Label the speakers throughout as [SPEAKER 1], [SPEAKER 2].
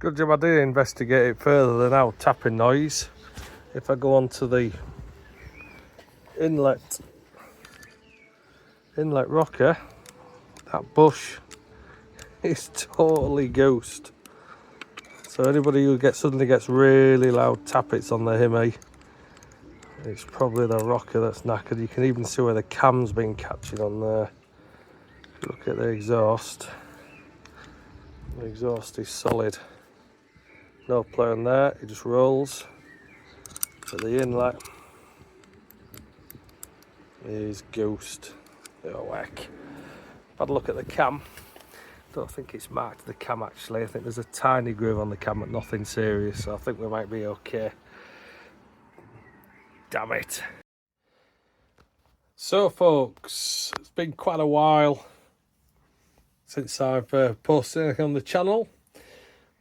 [SPEAKER 1] Good job I did investigate it further than our tapping noise. If I go on to the inlet rocker, that bush is totally ghost. So anybody who suddenly gets really loud tappets on the Himi, it's probably the rocker that's knackered. You can even see where the cam's been catching on there. Look at the exhaust. The exhaust is solid. No play on there, it just rolls. But the inlet is ghost. Oh heck. Had a look at the cam. Don't think it's marked the cam actually. I think there's a tiny groove on the cam but nothing serious, so I think we might be okay. Damn it. So folks, it's been quite a while since I've posted anything on the channel,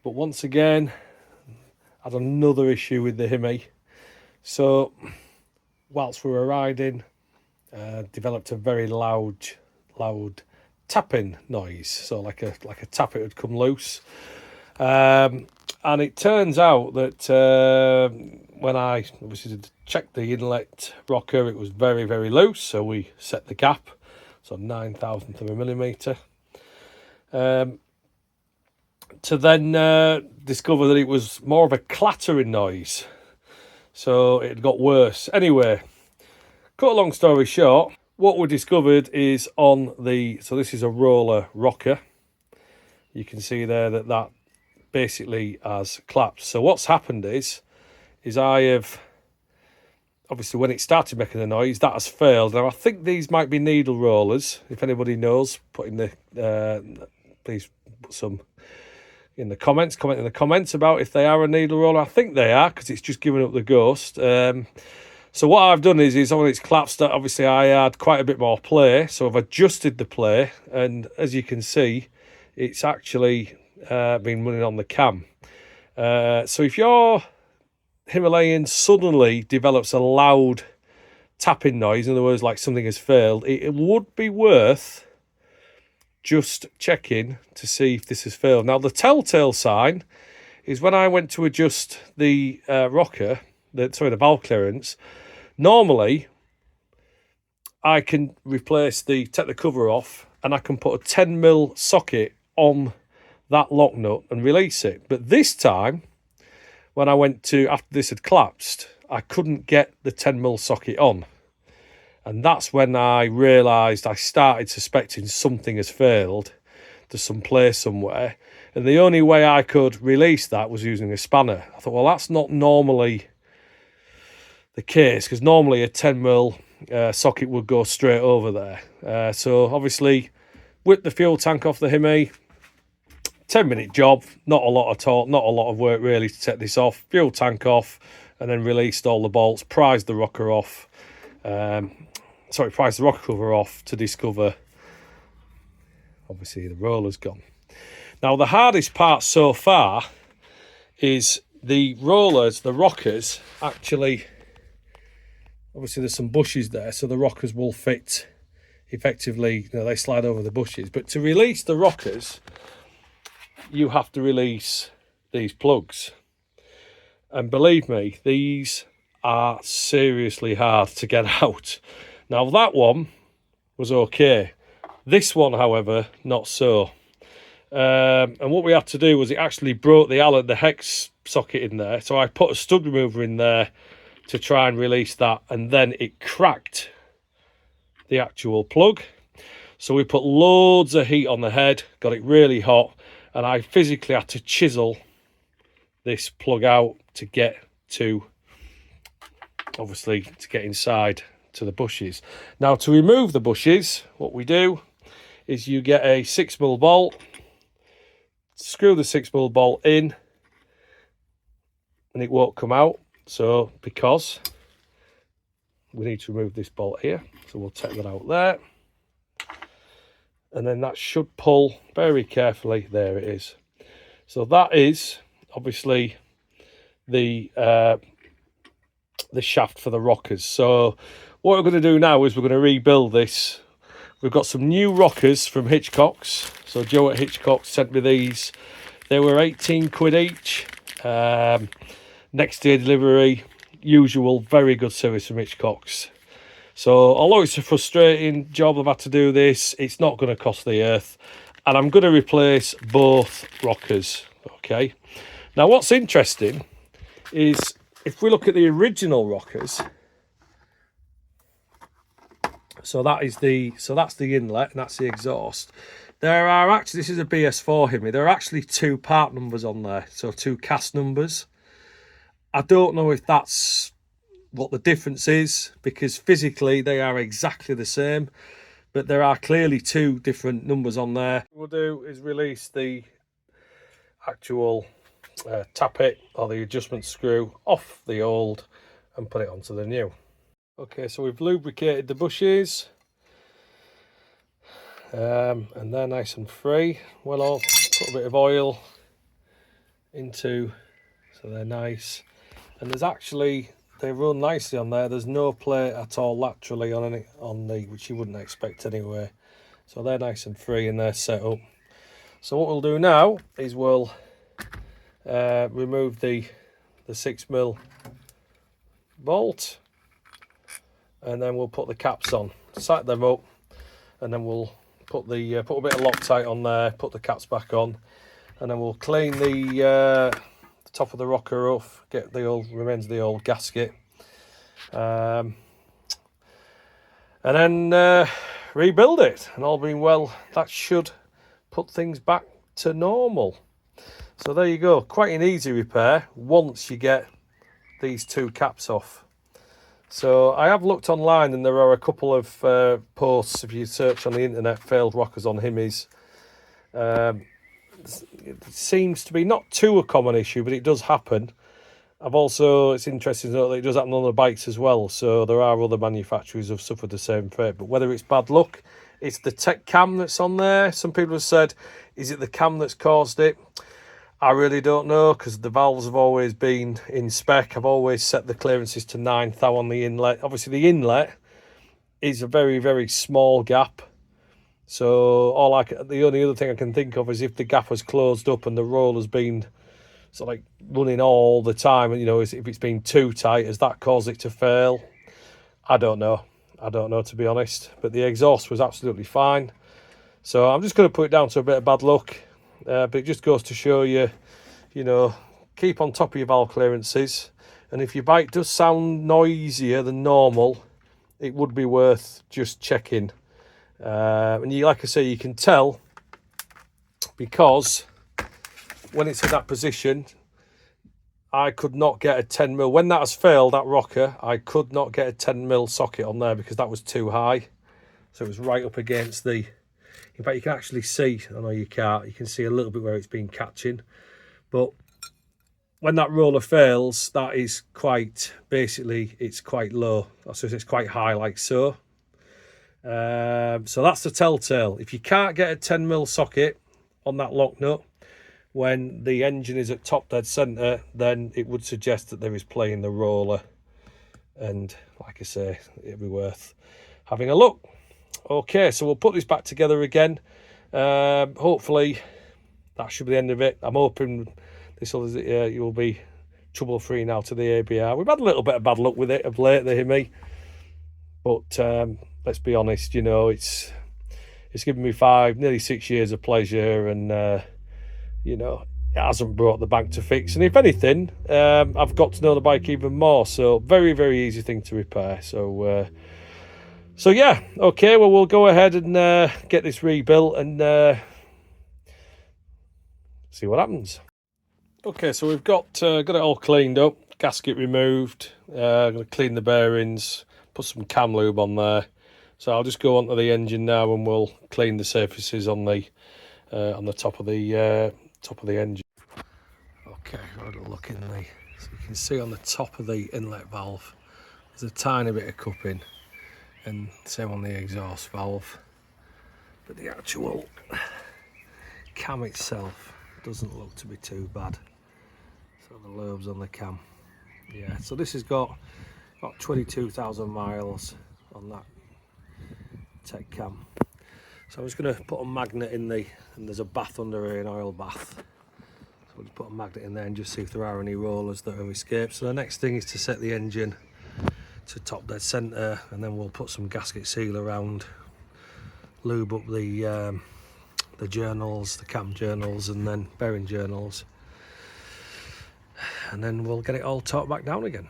[SPEAKER 1] but once again had another issue with the Himi. So whilst we were riding, developed a very loud tapping noise, so like a tappet would come loose, and it turns out that when I obviously checked the inlet rocker, it was very, very loose, so we set the gap, so 9,000th of a millimetre, to then discover that it was more of a clattering noise, so it got worse. Anyway, cut a long story short, what we discovered is on the, so this is a roller rocker, you can see there that basically has collapsed. So what's happened is I have, obviously when it started making the noise, that has failed. Now I think these might be needle rollers. If anybody knows, put in the please put some in the comments, comment in the comments about if they are a needle roller. I think they are, because it's just giving up the ghost. So what I've done is when it's collapsed, obviously I had quite a bit more play, so I've adjusted the play, and as you can see, it's actually been running on the cam. So if your Himalayan suddenly develops a loud tapping noise, in other words, like something has failed, it would be worth just checking to see if this has failed. Now the telltale sign is when I went to adjust the rocker, the valve clearance, normally I can take the cover off and I can put a 10mm socket on that lock nut and release it. But this time, when I went to, after this had collapsed, I couldn't get the 10mm socket on. And that's when I realised, I started suspecting something has failed. There's some play somewhere. And the only way I could release that was using a spanner. I thought, well, that's not normally the case, because normally a 10mm socket would go straight over there. So obviously, whipped the fuel tank off the Himi. 10-minute job, not a lot at all, not a lot of work really to take this off. Fuel tank off, and then released all the bolts, prized the rocker off. Prized the rocker cover off to discover, obviously, the roller's gone. Now, the hardest part so far is the rollers, the rockers, actually, obviously there's some bushes there, so the rockers will fit effectively, they slide over the bushes. But to release the rockers, you have to release these plugs. And believe me, these are seriously hard to get out. Now that one was okay. This one, however, not so. And what we had to do was it actually broke the hex socket in there. So I put a stud remover in there to try and release that, and then it cracked the actual plug. So we put loads of heat on the head, got it really hot, and I physically had to chisel this plug out to get to, obviously, to get inside to the bushes. Now, to remove the bushes, what we do is you get a 6mm bolt, screw the 6mm bolt in, and it won't come out. So, because we need to remove this bolt here, so we'll take that out there. And then that should pull very carefully. There it is. So that is obviously the shaft for the rockers. So what we're going to do now is we're going to rebuild this. We've got some new rockers from Hitchcock's. So Joe at Hitchcock's sent me these. They were 18 quid each. Next day delivery, usual, very good service from Hitchcock's. So although it's a frustrating job, I've had to do this, it's not going to cost the earth. And I'm going to replace both rockers, okay? Now what's interesting is if we look at the original rockers, that's the inlet and that's the exhaust. There are actually, this is a BS4 Hemi, there are actually 2 part numbers on there, so 2 cast numbers. I don't know if that's what the difference is, because physically they are exactly the same, but there are clearly 2 different numbers on there. What we'll do is release the actual tappet or the adjustment screw off the old and put it onto the new. Okay, so we've lubricated the bushes and they're nice and free. Well, I'll put a bit of oil into, so they're nice. And there's actually, they run nicely on there. There's no plate at all laterally on the which you wouldn't expect anyway. So they're nice and free and they're set up. So what we'll do now is we'll remove the 6mm bolt, and then we'll put the caps on, set them up, and then we'll put a bit of Loctite on there, put the caps back on, and then we'll clean the top of the rocker off, get the old remains of the old gasket, and then rebuild it. And all being well, that should put things back to normal. So there you go, quite an easy repair once you get these 2 caps off. So I have looked online and there are a couple of posts, if you search on the internet, failed rockers on Hemis. It seems to be not too a common issue, but it does happen. It's interesting to note that it does happen on the bikes as well, so there are other manufacturers who have suffered the same fate. But whether it's bad luck, it's the tech cam that's on there. Some people have said, is it the cam that's caused it? I really don't know, because the valves have always been in spec. I've always set the clearances to 9 thou on the inlet. Obviously the inlet is a very, very small gap. So the only other thing I can think of is if the gap has closed up and the roll has been sort of like running all the time, and if it's been too tight, has that caused it to fail? I don't know to be honest, but the exhaust was absolutely fine. So I'm just going to put it down to a bit of bad luck, but it just goes to show you, keep on top of your valve clearances, and if your bike does sound noisier than normal, it would be worth just checking. And like I say, you can tell because when it's in that position, I could not get a 10mm. When that has failed, that rocker, I could not get a 10mm socket on there because that was too high. So it was right up against the... In fact, you can actually see, I know you can't, you can see a little bit where it's been catching. But when that roller fails, that is it's quite low. So it's quite high like so. So that's the telltale. If you can't get a 10mm socket on that lock nut when the engine is at top dead center, then it would suggest that there is play in the roller, and like I say, it'd be worth having a look. Okay, so we'll put this back together again. Hopefully that should be the end of it. I'm hoping you'll be trouble free now to the ABR. We've had a little bit of bad luck with it of late, the Hemi, but let's be honest, it's given me nearly 6 years of pleasure, and it hasn't brought the bank to fix. And if anything, I've got to know the bike even more. So very, very easy thing to repair. So yeah, okay. Well, we'll go ahead and get this rebuilt and see what happens. Okay, so we've got it all cleaned up, gasket removed. I'm going to clean the bearings, put some cam lube on there. So I'll just go onto the engine now and we'll clean the surfaces on the top of the engine. Okay, we've got a look in so you can see on the top of the inlet valve there's a tiny bit of cupping, and same on the exhaust valve, but the actual cam itself doesn't look to be too bad. So the lobes on the cam, yeah, so this has got about 22,000 miles on that tech cam. So I'm just going to put a magnet in and there's a bath under here, an oil bath. we'll just put a magnet in there and just see if there are any rollers that have escaped. So the next thing is to set the engine to top dead centre, and then we'll put some gasket seal around, lube up the journals, the cam journals, and then bearing journals, and then we'll get it all torqued back down again.